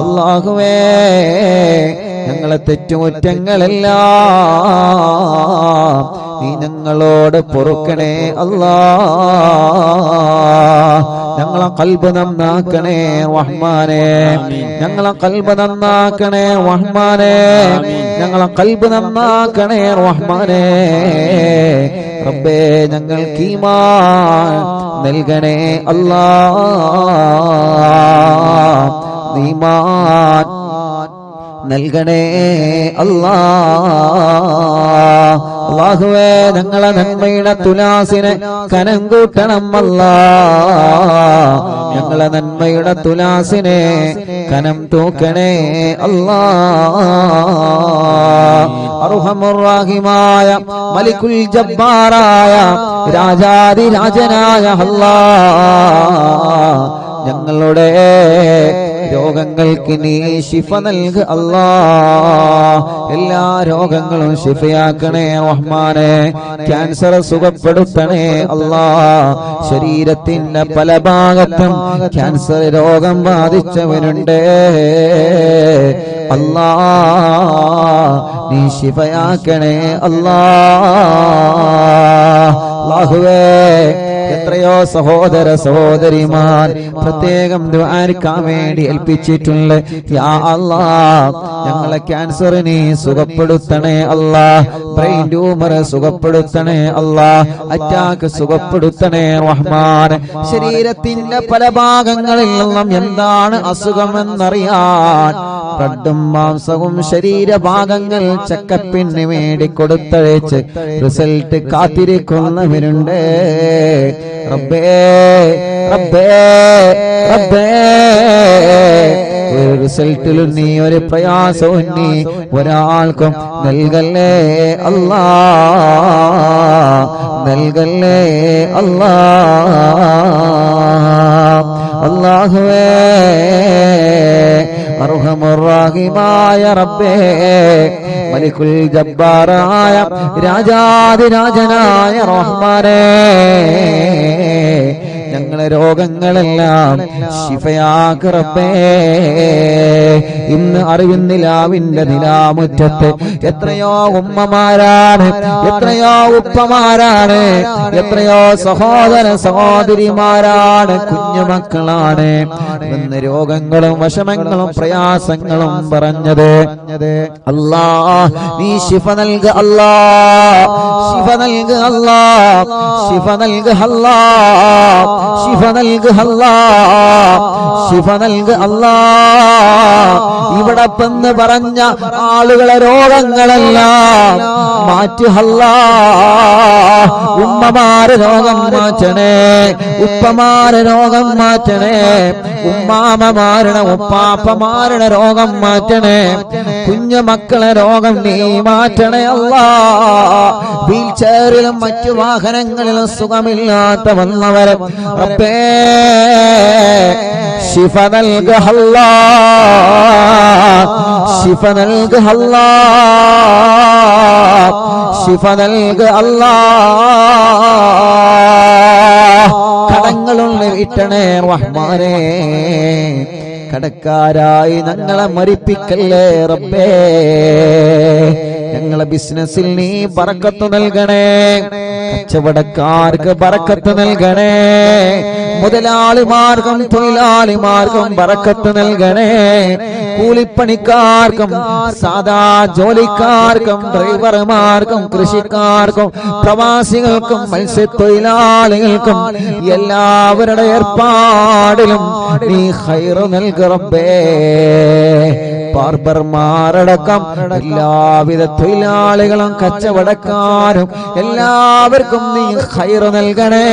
അല്ലാഹുവേ ഞങ്ങളെ തെറ്റുകുറ്റങ്ങളെല്ലാം നീ ഞങ്ങളോട് പൊറുക്കണേ അല്ലാഹ്. ഞങ്ങളെ ഖൽബ് നന്നാക്കണേ റഹ്മാനേ. ഞങ്ങളെ ഖൽബ് നന്നാക്കണേ റഹ്മാനേ. ഞങ്ങളെ ഖൽബ് നന്നാക്കണേ റഹ്മാനേ. റബ്ബേ ഞങ്ങൾക്ക് ഈമാൻ നൽകണേ അല്ലാഹ്. ഈമാൻ നൽകണേ അല്ലാഹ്. അല്ലാഹുവേ ഞങ്ങളെ നന്മയുടെ തുലാസിനെ കനം കൂട്ടണം അല്ലാ. ഞങ്ങളെ നന്മയുടെ തുലാസിനെ കനം തൂക്കണേ അല്ലാ. അർഹമുർ റഹീമായ മലിക്കുൽ ജബ്ബാറായ രാജാധിരാജനായ അല്ലാ, ഞങ്ങളുടെ രോഗങ്ങൾക്ക് നീ ശിഫ നൽക അല്ലാ. എല്ലാ രോഗങ്ങളും ശിഫയാക്കണേ റഹ്മാനെ. ക്യാൻസർ സുഖപ്പെടുത്തണേ അല്ലാ. ശരീരത്തിന്റെ പല ഭാഗത്തും ക്യാൻസർ രോഗം ബാധിച്ചവരുണ്ട് അല്ലാ, നീ ശിഫയാക്കണേ അല്ലാ. അല്ലാഹുവേ എത്രയോ സഹോദര സഹോദരിമാർ പ്രത്യേകം ദുആരിക്കാൻ വേണ്ടി ഏൽപ്പിച്ചിട്ടുണ്ട്. യാ അല്ലാഹ് ഞങ്ങളെ ക്യാൻസർ നീ സുഖപ്പെടുത്തണേ അല്ലാ. ബ്രെയിൻ ട്യൂമർ സുഖപ്പെടുത്തണേ അല്ലാ. അറ്റാക്ക് സുഖപ്പെടുത്തണേ റഹ്മാൻ. ശരീരത്തിന്റെ പല ഭാഗങ്ങളിൽ നിന്നും എന്താണ് അസുഖമെന്നറിയാൻ ബ്ലഡും മാംസവും ശരീരഭാഗങ്ങൾ ചെക്കപ്പിന് വേണ്ടി കൊടുത്തയച്ച് റിസൾട്ട് കാത്തിരിക്കുന്നവരുണ്ട്. റബ്ബേ റബ്ബേ റബ്ബേ ഒരു റിസൾട്ടിലും നീ ഒരു പ്രയാസവും നീ ഒരാൾക്കും നൽകല്ലേ അല്ലാ, നൽകല്ലേ അല്ലാ. അല്ലാഹുവേ അർഹമുർ റഹീമായ റബ്ബേ മലിക്കുൽ ജബ്ബാറായ രാജാധിരാജനായ റഹ്മാനേ, ഞങ്ങളെ രോഗങ്ങളെല്ലാം ശിഫയാക്ക് റബ്ബേ. ഇന്ന് അറിവിന്നിലാവിന്റെ നിലാമുറ്റത്ത് എത്രയോ ഉമ്മമാരാണ്, എത്രയോ ഉപ്പമാരാണ്, എത്രയോ സഹോദര സഹോദരിമാരാണ്, കുഞ്ഞുമക്കളാണ് ഇന്ന് രോഗങ്ങളും വിഷമങ്ങളും പ്രയാസങ്ങളും പറഞ്ഞത്. അല്ലാ നീ ശിഫ നൽക അല്ലാ, ശിഫ നൽക അല്ലാ, ശിഫ നൽക അല്ലാ, ശിഫ നൽക അല്ലാ, ശിഫ നൽക അല്ലാ. ഇവിടെ പെന്ന് പറഞ്ഞ ആളുകളെ രോഗങ്ങളെല്ലാം മാറ്റി അല്ലാ. ഉമ്മമാരെ രോഗം മാറ്റണേ, ഉപ്പമാരെ രോഗം മാറ്റണേ, ഉമ്മാമമാരുടെ ഉപ്പാപ്പമാരുടെ രോഗം മാറ്റണേ, കുഞ്ഞു മക്കളെ രോഗം നീ മാറ്റണേ അല്ലാ. വീൽ ചെയറിലും മറ്റു വാഹനങ്ങളിലും സുഖമില്ലാത്ത വന്നവരെ റബ്ബേ ശിഫ നൽക അല്ലാ, ശിഫ നൽക അല്ലാ, ശിഫ നൽക അല്ലാ. കടങ്ങളുള്ള വീട്ടണേ റഹ്മാനേ, കടക്കാരായി ഞങ്ങളെ മരിപ്പിക്കല്ലേ റബ്ബേ. ഞങ്ങളെ ബിസിനസ്സിൽ നീ ബറക്കത്ത് നൽകണേ, കച്ചവടക്കാർക്ക് ബറക്കത്ത് നൽകണേ, മുതലാളിമാർക്കും തൊഴിലാളിമാർക്കും ബറക്കത്ത് നൽകണേ, കൂലിപ്പണിക്കാർക്കും സാധാ ജോലിക്കാർക്കും ഡ്രൈവർമാർക്കും കൃഷിക്കാർക്കും പ്രവാസികൾക്കും മത്സ്യത്തൊഴിലാളികൾക്കും എല്ലാവരുടെ ഏർപ്പാടിലും നീ ഖൈറ് നൽക റബ്ബേ. ബാർബർമാരടക്കം എല്ലാവിധ തൊഴിലാളികളും കച്ചവടക്കാരും എല്ലാവർക്കും നീ ഖൈറ് നൽകണേ,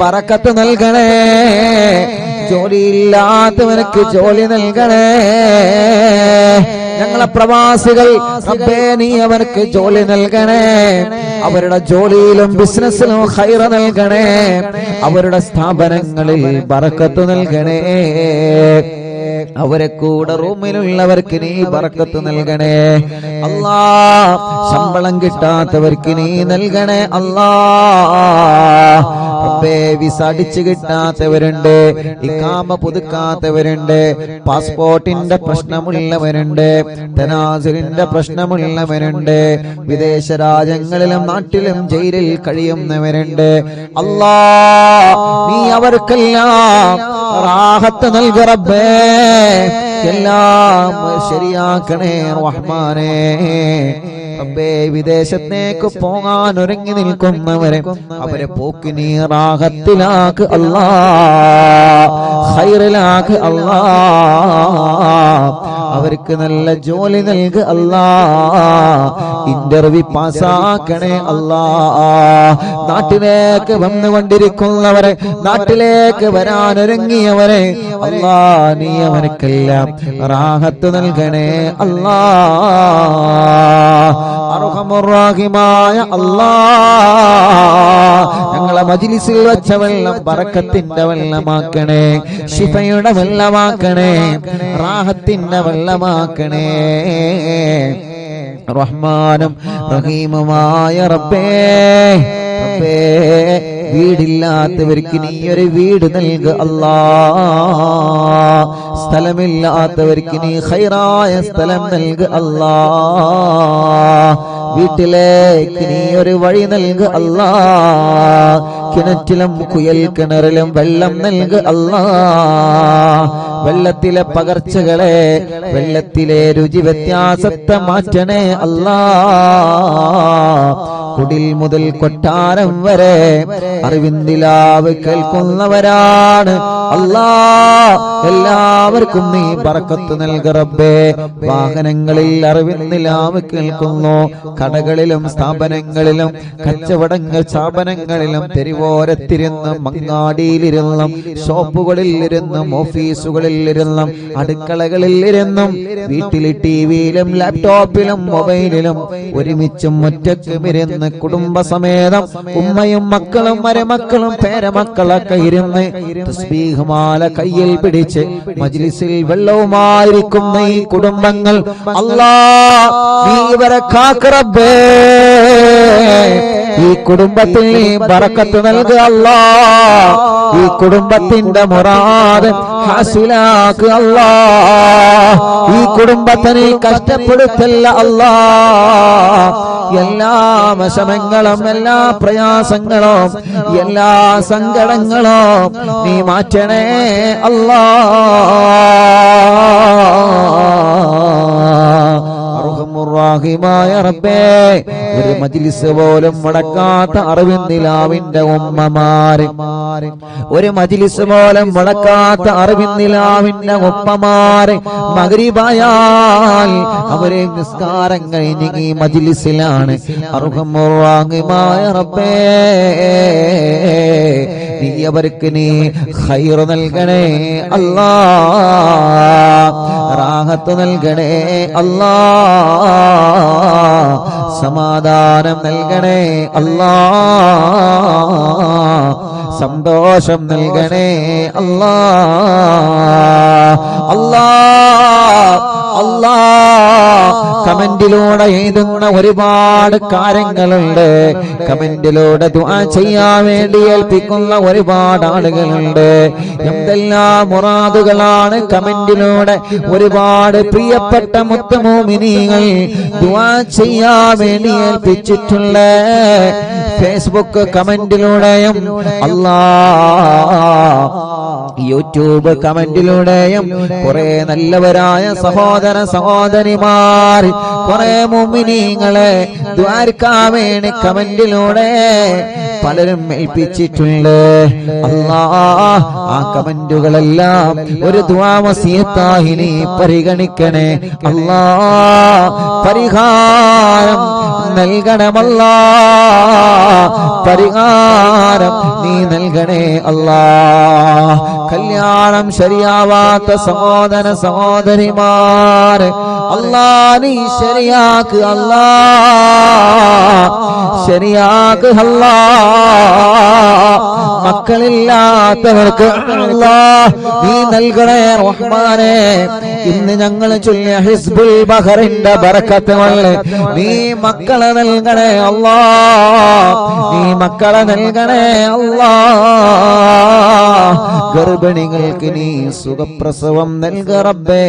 ബറക്കത്ത് നൽകണേ. ജോലിയില്ലാത്തവനക്ക് ജോലി നൽകണേ. ഞങ്ങളെ പ്രവാസികൾ റബ്ബേ നീ അവർക്ക് ജോലി നൽകണേ, അവരുടെ ജോലിയിലും ബിസിനസ്സിലും ഖൈറ് നൽകണേ, അവരുടെ സ്ഥാപനങ്ങളിൽ ബറക്കത്ത് നൽകണേ, അവരെ കൂടെ റൂമിലുള്ളവർക്ക് നീ ബറക്കത്ത് നൽകണേ അല്ലാ. ശമ്പളം കിട്ടാത്തവർക്ക് നീ നൽകണേ അല്ലാ. റബ്ബേ വിസ അടിച്ചു കിട്ടാത്തവരുണ്ട്, ഇഖാമ പുതുക്കാത്തവരുണ്ട്, പാസ്പോർട്ടിന്റെ പ്രശ്നമുള്ളവരുണ്ട്, തനാസുലിന്റെ പ്രശ്നമുള്ളവരുണ്ട്, വിദേശ രാജ്യങ്ങളിലും നാട്ടിലും ജയിലിൽ കഴിയുന്നവരുണ്ട്. അല്ലാ നീ അവർക്കെല്ലാം റാഹത്ത് നൽക റബ്ബേ, എല്ലാം ശരിയാക്കണേ റഹ്മാനേ. റബ്ബേ വിദേശത്തേക്ക് പോകാൻ ഒരുങ്ങി നിൽക്കുന്നവരെ അവരെ പോക്കി നീ റാഹത്തിലാക്ക് അല്ലാ, ഖൈറിലാക്ക് അല്ലാ. അവർക്ക് നല്ല ജോലി നൽകുക അല്ലാ. ഇന്റർവ്യൂ പാസ്സാക്കണേ അല്ലാ. നാട്ടിലേക്ക് വന്നുകൊണ്ടിരിക്കുന്നവരെ, നാട്ടിലേക്ക് വരാനൊരുങ്ങിയവരെ അല്ലാ, നീ അവനക്കെല്ലാം റാഹത്ത് നൽകണേ അല്ലാ. അർഹമുർ-റഹീമായ അല്ലാ, ഞങ്ങളെ മജ്ലിസിൽ വെച്ച വെള്ളം ബറക്കത്തിന്റെ വെള്ളമാക്കണേ, ശിഫയുടെ വെള്ളമാക്കണേ, റാഹത്തിന്റെ വെള്ളമാക്കണേ. റഹ്മാനും റഹീമുമായ റബ്ബേ, റബ്ബേ, വീടില്ലാത്തവർക്ക് നീ ഒരു വീട് നൽകുക അല്ലാ. സ്ഥലമില്ലാത്തവർക്ക് നീ ഖൈറായ സ്ഥലം നൽകുക അല്ലാ. വീട്ടിലേക്ക് നീ ഒരു വഴി നൽകുക അല്ലാ. കിണറ്റിലും കുയൽ കിണറിലും വെള്ളം നൽകുക അല്ലാ. വെള്ളത്തിലെ പകർച്ചകളെ, വെള്ളത്തിലെ രുചി വ്യത്യാസത്തെ മാറ്റണേ അല്ലാ. കുടിൽ മുതൽ കൊട്ടാരം വരെ അറിവിന്ദിലാവ് കേൾക്കുന്നവരാണ് അല്ലാ. എല്ലാവർക്കും നീ ബറക്കത്ത് നൽകുക റബ്ബേ. വാഹനങ്ങളിൽ അറിവിന്ദിലാവ് കേൾക്കുന്നു, കടകളിലും സ്ഥാപനങ്ങളിലും കച്ചവടങ്ങൾ സ്ഥാപനങ്ങളിലും തെരുവോരത്തിരുന്നും മങ്ങാടിയിലിരുന്നും ഷോപ്പുകളിൽ ഇരുന്നും ഓഫീസുകളിൽ ഇരുന്നും അടുക്കളകളിൽ ഇരുന്നും വീട്ടിലെ ടിവിയിലും ലാപ്ടോപ്പിലും മൊബൈലിലും ഒരുമിച്ചും ഒറ്റയ്ക്കും ഇരുന്ന് കുടുംബസമേതം ഉമ്മയും മക്കളും മരുമക്കളും പേരമക്കളൊക്കെ ഇരുന്ന് തസ്ബീഹ് മാല കയ്യിൽ പിടിച്ച് മജ്ലിസിൽ വെള്ളവുമായിരിക്കുന്ന ഈ കുടുംബങ്ങൾ അല്ലാ, നീ ഇവരെ കാക്ക് റബ്ബേ. ഈ കുടുംബത്തിൽ നീ ബറക്കത്ത് നൽകുക അല്ലാ. ഈ കുടുംബത്തിന്റെ മുറാദ് ഹാസിലാക്കുക അല്ലാ. ഈ കുടുംബത്തെ നീ കഷ്ടപ്പെടുത്തല്ല അല്ലാ. എല്ലാ വിഷമങ്ങളും, എല്ലാ പ്രയാസങ്ങളും, എല്ലാ സങ്കടങ്ങളും നീ മാറ്റണേ അല്ലാ. അർഹമുർ-റഹീമായ റബ്ബേ, ഒരു മജ്ലിസ് പോലും മുടക്കാത്ത അറിവിന്ദിലാവിന്റെ ഉമ്മമാര്, ഒരു മജ്ലിസ് പോലും മുടക്കാത്ത അറിവിന്ദിലാവിന്റെ ഉപ്പമാര് മഗ്രിബായാൽ അവരെ നിസ്കാരം കഴിഞ്ഞ് ഈ മജ്ലിസിലാണ്. അർഹമുർ-റഹീമായ റബ്ബേ, നീ അവർക്ക് നീ ഖൈർ നൽകണേ അല്ലാ. റാഹത്ത് നൽകണേ അല്ലാ. സമാധാനം നൽകണേ അല്ലാ. സന്തോഷം നൽകണേ അല്ലാ. അല്ലാ, അല്ലാ, കമന്റിലൂടെ എഴുതുന്ന ഒരുപാട് കാര്യങ്ങളുണ്ട്. കമന്റിലൂടെ ദുആ ചെയ്യാൻ വേണ്ടി ഏൽപ്പിക്കുന്ന ഒരുപാട് ആളുകളുണ്ട്. എന്തെല്ലാം മുറാദുകളാണ് കമന്റിലൂടെ ഒരുപാട് പ്രിയപ്പെട്ട മുത്തുമോമിനീങ്ങൾ ദുആ ചെയ്യാൻ വേണ്ടി ഏൽപ്പിച്ചിട്ടുള്ള. ഫേസ്ബുക്ക് കമന്റിലൂടെയും അല്ലാ, യൂട്യൂബ് കമന്റിലൂടെയും കുറെ നല്ലവരായ സഹോദര സഹോദരിമാർ, കുറെ മുഅ്മിനീങ്ങളെ ദുആർക്കാൻ വേണ്ടി കമന്റിലൂടെ പലരും ഏൽപ്പിച്ചിട്ടുണ്ട്. അല്ലാ, ആ കമന്റുകളെല്ലാം ഒരു ദുആ വസിയത്തായി നീ പരിഗണിക്കണേ അല്ലാ. പരിഹാരം നൽകണമല്ലാ. പരിഹാരം നീ നൽകണേ അല്ലാ. കല്യാണം ശരിയാവാത്ത സഹോദര സഹോദരിമാര് അല്ലാ, നീ ശരിയാക്ക് അല്ലാ. ശരിയാക്ക് അല്ലാ. മക്കളില്ലാത്തവർക്ക് അല്ലാ നീ നൽകണേ റഹ്മാനേ. ഇന്ന് ഞങ്ങൾ ചൊല്ലിയ ഹിസ്ബുൽ ബഹറിന്റെ ബറക്കത്ത് കൊണ്ട് നീ മക്കളെ നൽകണേ അല്ലാ. നീ മക്കളെ നൽകണേ അല്ലാ. ഗർഭിണികൾക്ക് നീ സുഖപ്രസവം നൽക റബ്ബേ.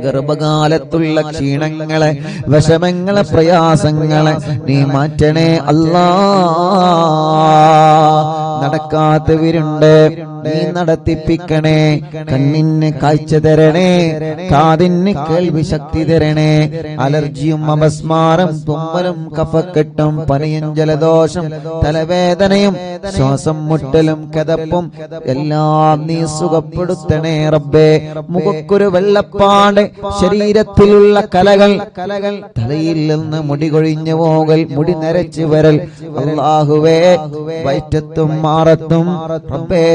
ഗർഭകാലത്തുള്ള ക്ഷീണങ്ങളെ, വിഷമങ്ങളെ, പ്രയാസങ്ങളെ നീ മാറ്റണേ അല്ലാ. നടക്കാത്തവരുണ്ട്, നീ നടത്തിപ്പിക്കണേ. കണ്ണിന് കാഴ്ച തരണേ, കാതിന് കേൾവി ശക്തി തരണേ. അലർജിയും അപസ്മാരം, തുമ്മലും കഫക്കെട്ടും പനിയും ജലദോഷം തലവേദനയും ശ്വാസം മുട്ടലും കെതപ്പും എല്ലാം നീ സുഖപ്പെടുത്തണേ റബ്ബേ. മുഖക്കൊരു വെള്ളപ്പാട്, ശരീരത്തിലുള്ള കലകൾ, തലയിൽ നിന്ന് മുടി കൊഴിഞ്ഞു പോകൽ, മുടി നരച്ചു വരൽ, അല്ലാഹുവേ വയറ്റത്തും മാറത്തും റബ്ബേ.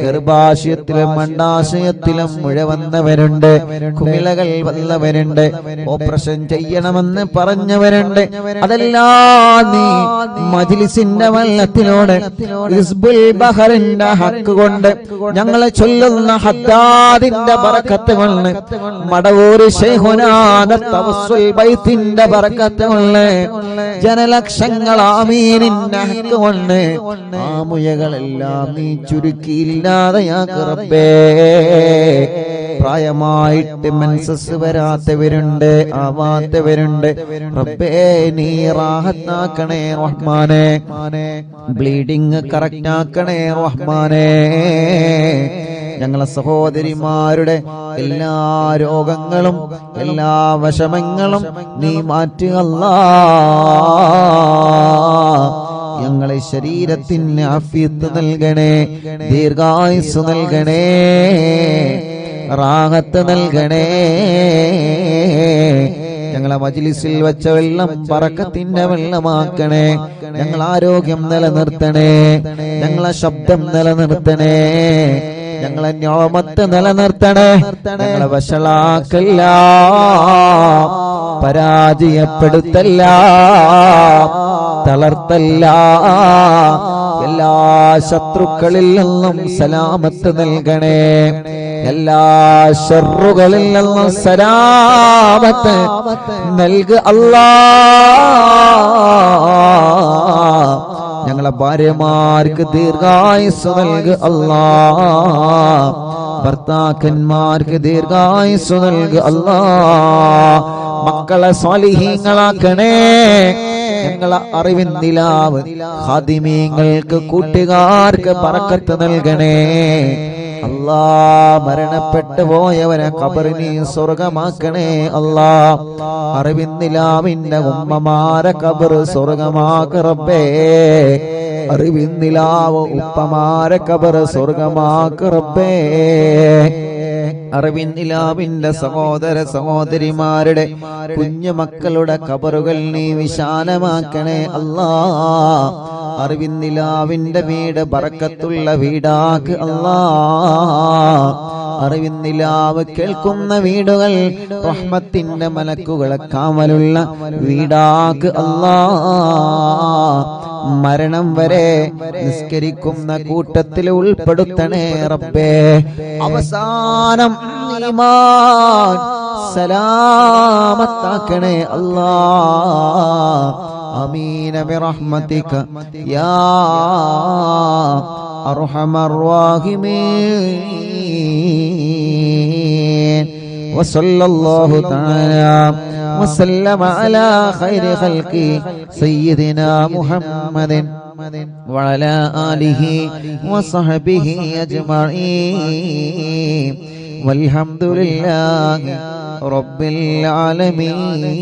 ഗർഭാശയത്തിലും അണ്ഡാശയത്തിലും മുഴ വന്നവരുണ്ട്, കുമിളകൾ വന്നവരുണ്ട്, ഓപ്പറേഷൻ ചെയ്യണമെന്ന് പറഞ്ഞവരുണ്ട്. അതെല്ലാം നീ മജ്ലിസിന്റെ വല്ലത്തിലൂടെ ഹിസ്ബുൽ ബഹറിന്റെ ഹക്ക് കൊണ്ട്, ഞങ്ങളെ ചൊല്ലുന്ന ഹദ്ദാദിന്റെ ബറക്കത്ത് കൊണ്ട്, മടവൂര് ശൈഖുനാന്റെ തവസ്സുൽ ബൈത്തിന്റെ ബറക്കത്ത് കൊണ്ട്, ജനലക്ഷങ്ങൾ ആമീനിന്റെ ഹക്ക് കൊണ്ട് ആ മുയകളെല്ലാം നീ ചുരുക്കിയില്ലാതെയാക്ക് റബ്ബേ. പ്രായമായിട്ട് മെൻസസ് വരാത്തവരുണ്ട്, ആവാത്തവരുണ്ട് റബ്ബേ, നീ റാഹത്താക്കണേ റഹ്മാനെ. ബ്ലീഡിങ് കറക്റ്റ് ആക്കണേ റഹ്മാനെ. ഞങ്ങളെ സഹോദരിമാരുടെ എല്ലാ രോഗങ്ങളും എല്ലാ വിഷമങ്ങളും നീ മാറ്റുക അല്ലാഹ്. ഞങ്ങളെ ശരീരത്തിന് ആഫിയത്ത് നൽകണേ, ദീർഘായുസ് നൽകണേ, റാഹത്ത് നൽകണേ. ഞങ്ങളെ മജ്ലിസിൽ വെച്ച വെള്ളം ബറക്കത്തിന്റെ വെള്ളമാക്കണേ. ഞങ്ങൾ ആരോഗ്യം നിലനിർത്തണേ, ഞങ്ങളെ ശബ്ദം നിലനിർത്തണേ, ഞങ്ങളെ നിഅമത്ത് നിലനിർത്തണേ. ഞങ്ങളെ വഷളാക്കല്ല, പരാജയപ്പെടുത്തല്ല, തളർത്തല്ല. എല്ലാ ശത്രുക്കളിൽ നിന്നും സലാമത്ത് നൽകണേ, എല്ലാ ശർറുകളിൽ നിന്നും സലാമത്ത് നൽകുക അല്ലാഹ്. ഞങ്ങളെ ഭാര്യമാർക്ക് ദീർഘായുസ് നൽകുക അല്ലാഹ്. ഭർത്താക്കന്മാർക്ക് ദീർഘായുസ് നൽകുക അല്ലാഹ്. മക്കളെ സ്വാലിഹീങ്ങളാക്കണേ. ഞങ്ങളെ അറിവിൻ നിലാവ് ഖാദിമീങ്ങൾക്ക് കൂട്ടുകാർക്ക് ബറക്കത്ത് നൽകണേ അല്ലാ. മരണപ്പെട്ടു പോയവരെ ഖബറിനെ സ്വർഗമാക്കണേ അല്ലാ. അറിവിൻ നിലാവിന്റെ ഉമ്മമാരെ ഖബർ സ്വർഗമാക്ക റബ്ബേ. അറിവിൻ നിലാവ് ഉപ്പമാരെ ഖബർ സ്വർഗമാക്ക റബ്ബേ. അറിവിൻ നിലാവിന്റെ സഹോദര സഹോദരിമാരുടെ കുഞ്ഞു മക്കളുടെ ഖബറുകൾ നീ വിശാലമാക്കണേ അല്ലാ. അറിവിൻ നിലാവിന്റെ വീട് ബറക്കത്തുള്ള വീടാക്ക് അല്ലാ. അറിവിൻ നിലാവ് കേൾക്കുന്ന വീടുകൾ റഹ്മത്തിന്റെ മലക്കുകളെ കാവലുള്ള വീടാക്ക് അല്ലാ. മരണം വരെ നിസ്കരിക്കുന്ന കൂട്ടത്തിൽ ഉൾപ്പെടുത്തണേ റബ്ബേ. അവസാനം ഈമാൻ സലാമത്താക്കണേ അല്ലാ. ആമീൻ ബിറഹ്മതിക യാ അർഹമർ റഹീമീൻ. വസല്ലല്ലാഹു തആല وسلم على خير خلقه سيدنا محمد وعلى آله وصحبه أجمعين والحمد لله رب العالمين.